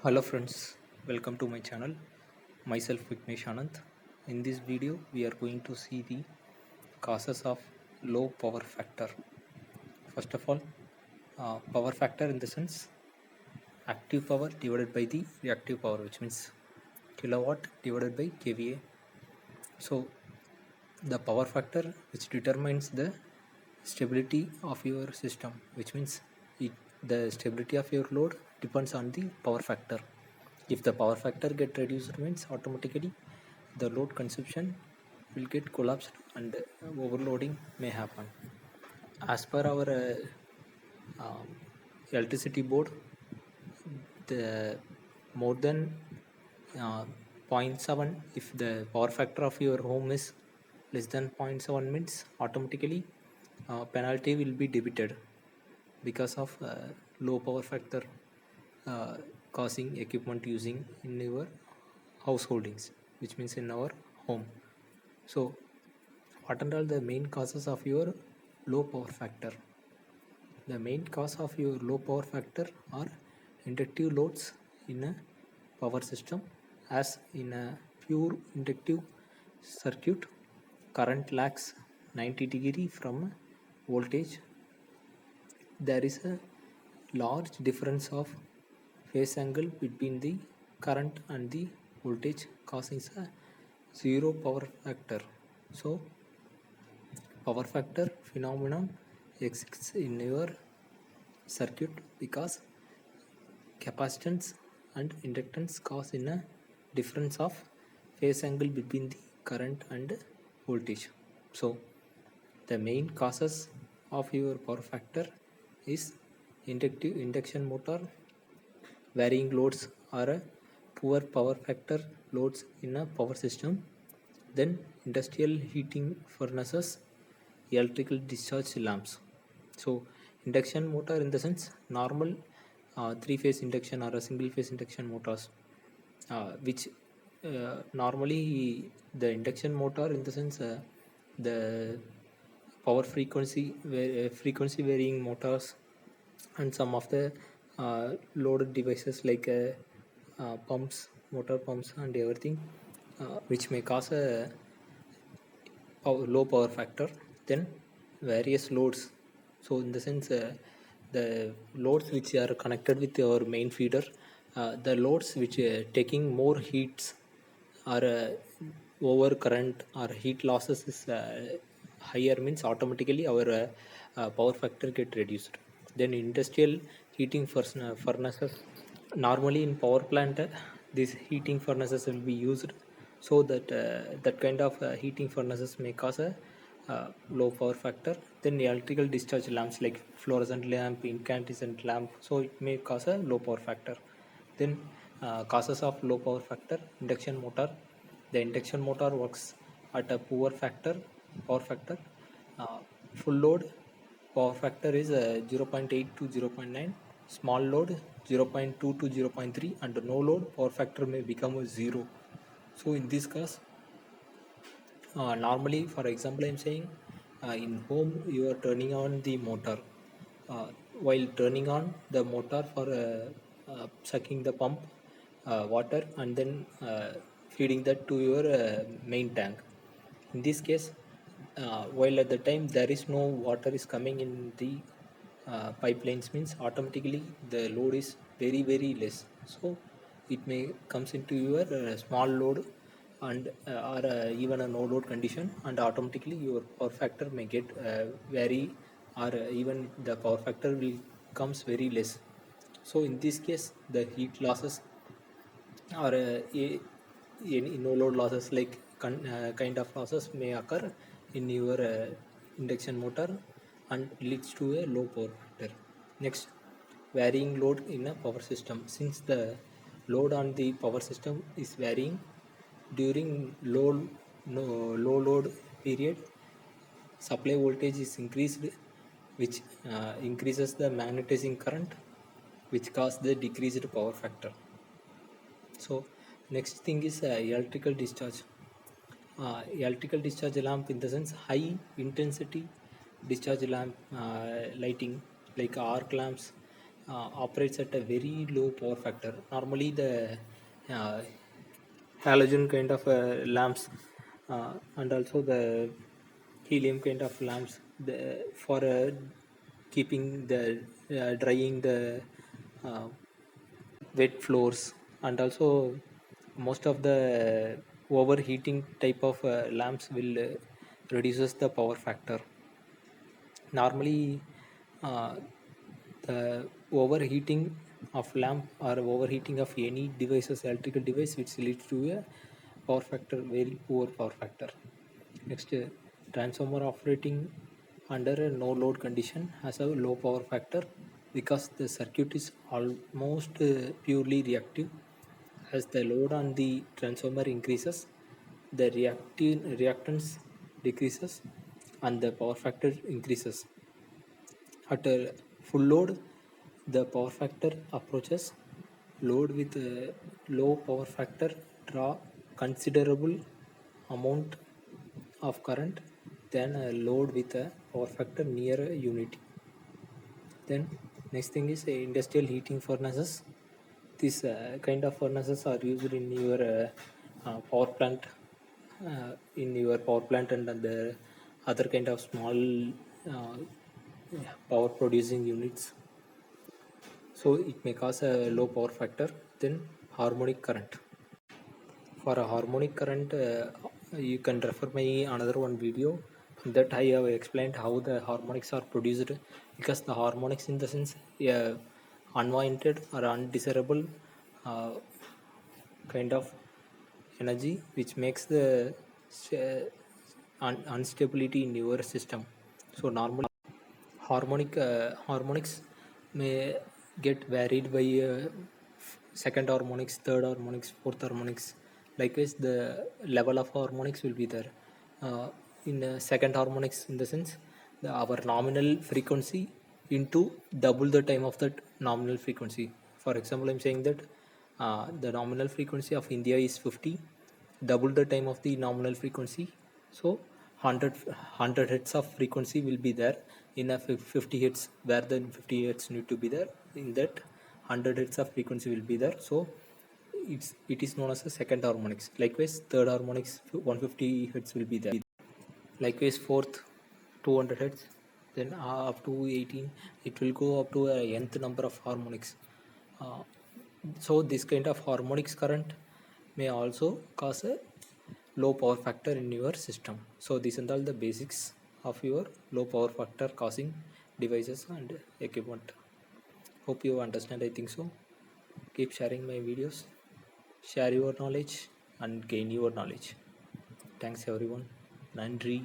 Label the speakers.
Speaker 1: Hello friends, welcome to my channel. Myself Vignesh Anand. In this video, we are going to see the causes of low power factor. First of all, power factor in the sense active power divided by the reactive power, which means kilowatt divided by kVA. So the power factor which determines the stability of your system, which means the stability of your load depends on the power factor. If the power factor get reduced means automatically the load consumption will get collapsed and overloading may happen. As per our um, electricity board, the more than uh, zero point 0.7, if the power factor of your home is less than 0.7 means automatically penalty will be debited because of low power factor uh, causing equipment using in your householdings, which means in our home. So what are all the main causes of your low power factor? The main cause of your low power factor are inductive loads in a power system. As in a pure inductive circuit, current lags 90 degree from voltage. There is a large difference of phase angle between the current and the voltage, causing a zero power factor. So power factor phenomenon exists in your circuit because capacitance and inductance cause in a difference of phase angle between the current and voltage. So the main causes of your power factor is induction motor, varying loads, or a poor power factor loads in a power system, then industrial heating furnaces, electrical discharge lamps. So induction motor in the sense normal three-phase induction or a single-phase induction motors, which normally the induction motor in the sense the power frequency varying motors and some of the loaded devices like pumps, motor pumps and everything, which may cause a low power factor. Then various loads, so in the sense the loads which are connected with our main feeder, the loads which taking more heats or over current or heat losses is higher means automatically our power factor get reduced. Then industrial heating furnaces, normally in power plant these heating furnaces will be used, so that that kind of heating furnaces may cause a low power factor. Then electrical discharge lamps like fluorescent lamp, incandescent lamp, so it may cause a low power factor. Then causes of low power factor: induction motor. The induction motor works at a poor power factor. uh, Full load power factor is 0.8 to 0.9, small load 0.2 to 0.3, and no load power factor may become a 0. So in this case, normally, for example, I'm saying in home you are turning on the motor. While turning on the motor for sucking the pump water and then feeding that to your main tank. In this case, while at the time there is no water is coming in the pipelines means automatically the load is very less, so it may comes into your small load and or even a no load condition, and automatically your power factor may get vary, or even the power factor will comes very less. So in this case the heat losses or any no load losses like kind of losses may occur in your induction motor and leads to a low power factor. Next, varying load in a power system. Since the load on the power system is varying during no, low load period, supply voltage is increased, which increases the magnetizing current, which cause the decreased power factor. So next thing is electrical discharge. Electrical discharge lamp in the sense high intensity discharge lamp lighting like arc lamps, operates at a very low power factor. Normally the uh, halogen kind of lamps and also the helium kind of lamps for keeping the drying the uh, wet floors, and also most of the overheating type of lamps will reduces the power factor. Normally the overheating of lamp or overheating of any devices, electrical device, which leads to a power factor, very poor power factor. Next, transformer operating under a no load condition has a low power factor because the circuit is almost purely reactive. As the load on the transformer increases, the reactance decreases and the power factor increases. At a full load, the power factor approaches load with a low power factor draw considerable amount of current than a load with a power factor near a unity. Then next thing is industrial heating furnaces. These kind of furnaces are used in your power plant, and the other kind of small uh, power producing units. So it may cause a low power factor. Then harmonic current. For a harmonic current, you can refer my another one video that I have explained how the harmonics are produced, because the harmonics in the sense unwanted or undesirable uh, kind of energy which makes the unstability in your system. So normally harmonics may get varied by second harmonics, third harmonics, fourth harmonics. Likewise, the level of harmonics will be there. In second harmonics, in the sense, our nominal frequency into double the time of that nominal frequency. For example, I'm saying that the nominal frequency of India is 50, double the time of the nominal frequency. So 100 hertz of frequency will be there in a 50 hertz, where the 50 hertz need to be there. In that 100 hertz of frequency will be there. So it is known as a second harmonics. Likewise, third harmonics 150 hertz will be there. Likewise, fourth 200 hertz, then up to 18, it will go up to a nth number of harmonics. uh, so this kind of harmonics current may also cause a low power factor in your system. So these are all the basics of your low power factor causing devices and equipment. Hope you understand. I think so. Keep sharing my videos, share your knowledge and gain your knowledge. Thanks everyone. Nandri.